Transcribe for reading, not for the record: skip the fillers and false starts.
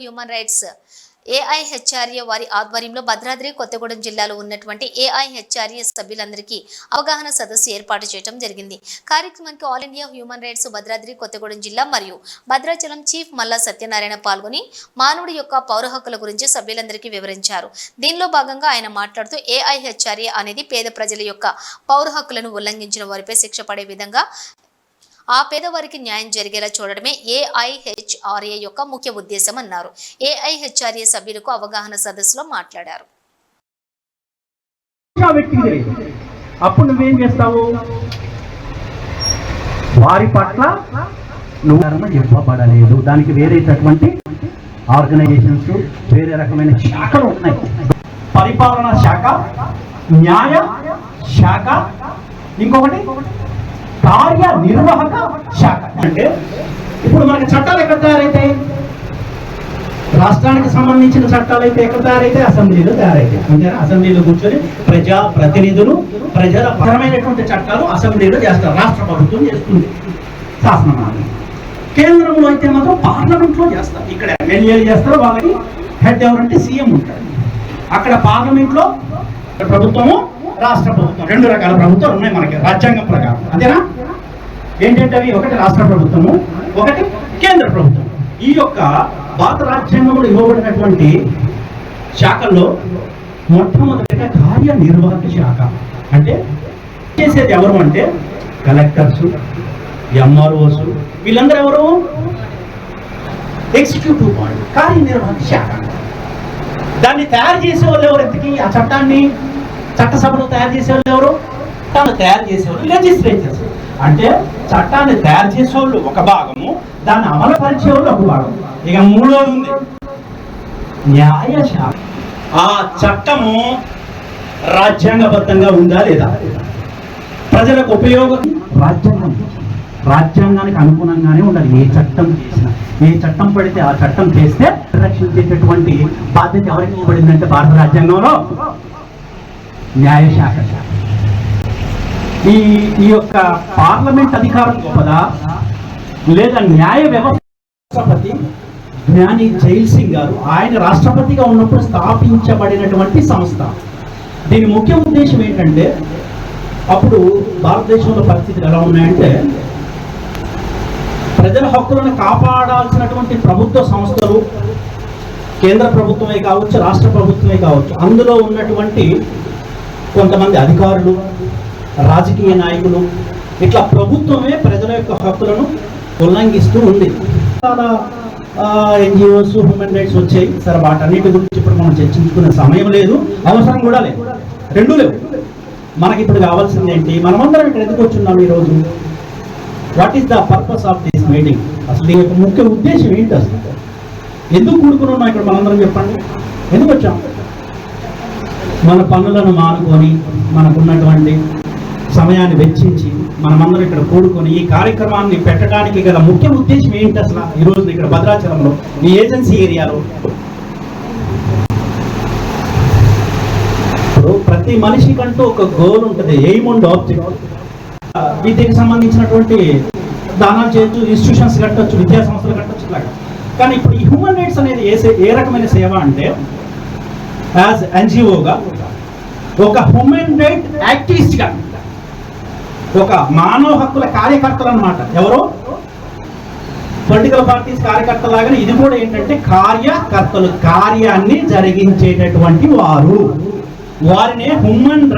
Human rights ఏఐహెచ్ఆర్ఏ వారి ఆధ్వర్యంలో భద్రాద్రి కొత్తగూడెం జిల్లాలో ఉన్నటువంటి ఏఐహెచ్ఆర్ఏ సభ్యులందరికీ అవగాహన సదస్సు ఏర్పాటు చేయడం జరిగింది. కార్యక్రమానికి all India human rights Bhadradri Kothagudem జిల్లా మరియు భద్రాచలం చీఫ్ మల్లా సత్యనారాయణ పాల్గొని మానవుడి యొక్క పౌర హక్కుల గురించి సభ్యులందరికీ వివరించారు. దీనిలో భాగంగా ఆయన మాట్లాడుతూ ఏఐహెచ్ఆర్ఏ అనేది పేద ప్రజల యొక్క పౌర హక్కులను ఉల్లంఘించిన వారిపై శిక్ష పడే విధంగా ఆ పేదవారికి న్యాయం జరిగేలా చూడడమే ఏఐహెచ్ఆర్ఏ యొక్క ముఖ్య ఉద్దేశం అన్నారు. ఏఐహెచ్ఆర్ఏ సభ్యులకు అవగాహన సదస్సులో మాట్లాడారు. అప్పుడు నువ్వేం చేస్తావు? వారి పట్ల నువ్వు ఇవ్వబడలేదు. దానికి వేరేటటువంటి ఆర్గనైజేషన్స్, వేరే రకమైన శాఖలు ఉన్నాయి. పరిపాలనా శాఖ, న్యాయ శాఖ, ఇంకొకటి కార్యనిర్వాహక శాఖ. అంటే ఇప్పుడు మనకి చట్టాలు ఎక్కడ తయారైతాయి? రాష్ట్రానికి సంబంధించిన చట్టాలు అయితే ఎక్కడ తయారైతే అసెంబ్లీలో తయారైతాయి. అంతేనా? అసెంబ్లీలో కూర్చొని ప్రజా ప్రతినిధులు ప్రజల పరమైనటువంటి చట్టాలు అసెంబ్లీలో చేస్తారు. రాష్ట్ర ప్రభుత్వం చేస్తుంది శాసనమండలి. కేంద్రంలో అయితే మాత్రం పార్లమెంట్లో చేస్తారు. ఇక్కడ ఎమ్మెల్యేలు చేస్తారు, వాళ్ళకి హెడ్ ఎవరంటే సీఎం ఉంటారు. అక్కడ పార్లమెంట్లో ప్రభుత్వము, రాష్ట్ర ప్రభుత్వం, రెండు రకాల ప్రభుత్వాలు ఉన్నాయి మనకి రాజ్యాంగం ప్రకారం. అంతేనా? ఏంటంటే అవి ఒకటి రాష్ట్ర ప్రభుత్వము, ఒకటి కేంద్ర ప్రభుత్వం. ఈ యొక్క భారత రాజ్యాంగంలో ఇవ్వబడినటువంటి శాఖల్లో మొట్టమొదటిగా కార్యనిర్వాహక శాఖ. అంటే చేసేది ఎవరు అంటే కలెక్టర్స్, ఎంఆర్ఓస్, వీళ్ళందరూ ఎవరు? ఎగ్జిక్యూటివ్ బాడీ, కార్యనిర్వాహక శాఖ. దాన్ని తయారు చేసే వాళ్ళు ఎవరు? ఎందుకు ఆ చట్టాన్ని చట్టసభలో తయారు చేసేవాళ్ళు ఎవరు? చట్టాన్ని తయారు చేసేవాళ్ళు లెజిస్లేచర్స్. అంటే చట్టాన్ని తయారు చేసేవాళ్ళు ఒక భాగము, దాన్ని అమలు పరిచేవాళ్ళు ఒక భాగం. ఇక మూడోది ఉంది న్యాయశాఖ. ఆ చట్టము రాజ్యాంగబద్ధంగా ఉందా లేదా, ప్రజలకు ఉపయోగం, రాజ్యాంగానికి అనుగుణంగానే ఉండాలి. ఏ చట్టం చేసినా, ఏ చట్టం పడితే ఆ చట్టం చేస్తే రక్షించేటటువంటి బాధ్యత ఎవరికి ఇవ్వబడిందంటే భారత రాజ్యాంగంలో న్యాయశాఖ. ఈ యొక్క పార్లమెంట్ అధికారం గొప్పదా లేదా న్యాయ వ్యవస్థ? రాష్ట్రపతి జ్ఞాని జైల్ సింగ్ గారు ఆయన రాష్ట్రపతిగా ఉన్నప్పుడు స్థాపించబడినటువంటి సంస్థ. దీని ముఖ్య ఉద్దేశం ఏంటంటే, అప్పుడు భారతదేశంలో పరిస్థితులు ఎలా ఉన్నాయంటే, ప్రజల హక్కులను కాపాడాల్సినటువంటి ప్రభుత్వ సంస్థలు, కేంద్ర ప్రభుత్వమే కావచ్చు, రాష్ట్ర ప్రభుత్వమే కావచ్చు, అందులో ఉన్నటువంటి కొంతమంది అధికారులు, రాజకీయ నాయకులు, ఇట్లా ప్రభుత్వమే ప్రజల యొక్క హక్కులను ఉల్లంఘిస్తూ ఉంది. చాలా ఎన్జిఓస్, హ్యూమన్ రైట్స్ వచ్చాయి. సరే, వాటన్నిటి గురించి ఇప్పుడు మనం చర్చించుకునే సమయం లేదు, అవసరం కూడా లేదు, రెండూ లేవు. మనకి ఇప్పుడు కావాల్సింది ఏంటి? మనమందరం ఇక్కడ ఎందుకు వచ్చున్నాం ఈరోజు? What is the purpose of this meeting? అసలు ఈ యొక్క ముఖ్య ఉద్దేశం ఏంటి? అసలు ఎందుకు కూడుకుని ఉన్నాం ఇక్కడ మనందరం? చెప్పండి, ఎందుకు వచ్చాం? మన పనులను మానుకొని, మనకున్నటువంటి సమయాన్ని వెచ్చించి మనమందరం ఇక్కడ కూడుకొని ఈ కార్యక్రమాన్ని పెట్టడానికి గల ముఖ్య ఉద్దేశం ఏంటి అసలు? ఈరోజు ఇక్కడ భద్రాచలంలో ఈ ఏజెన్సీ ఏరియాలో ప్రతి మనిషికంటూ ఒక గోల్ ఉంటుంది, ఎయిమ్ అండ్ ఆబ్జెక్ట్. వీటికి సంబంధించినటువంటి దానాలు చేయొచ్చు, ఇన్స్టిట్యూషన్స్ కట్టవచ్చు, విద్యా సంస్థలు కట్టవచ్చు, ఇలాగా. కానీ ఇప్పుడు ఈ హ్యూమన్ రైట్స్ అనేది ఏ రకమైన సేవ అంటే, యాజ్ ఎన్జిఓగా, ఒక హ్యూమన్ రైట్ యాక్టివిస్ట్గా, ఒక మానవ హక్కుల కార్యకర్తలు అన్నమాట. ఎవరు? పొలిటికల్ పార్టీస్ కార్యకర్తలాగానే ఇది కూడా ఏంటంటే కార్యకర్తలు, కార్యాన్ని జరిగించేటటువంటి వారు. వారినే హ్యూమన్ రైట్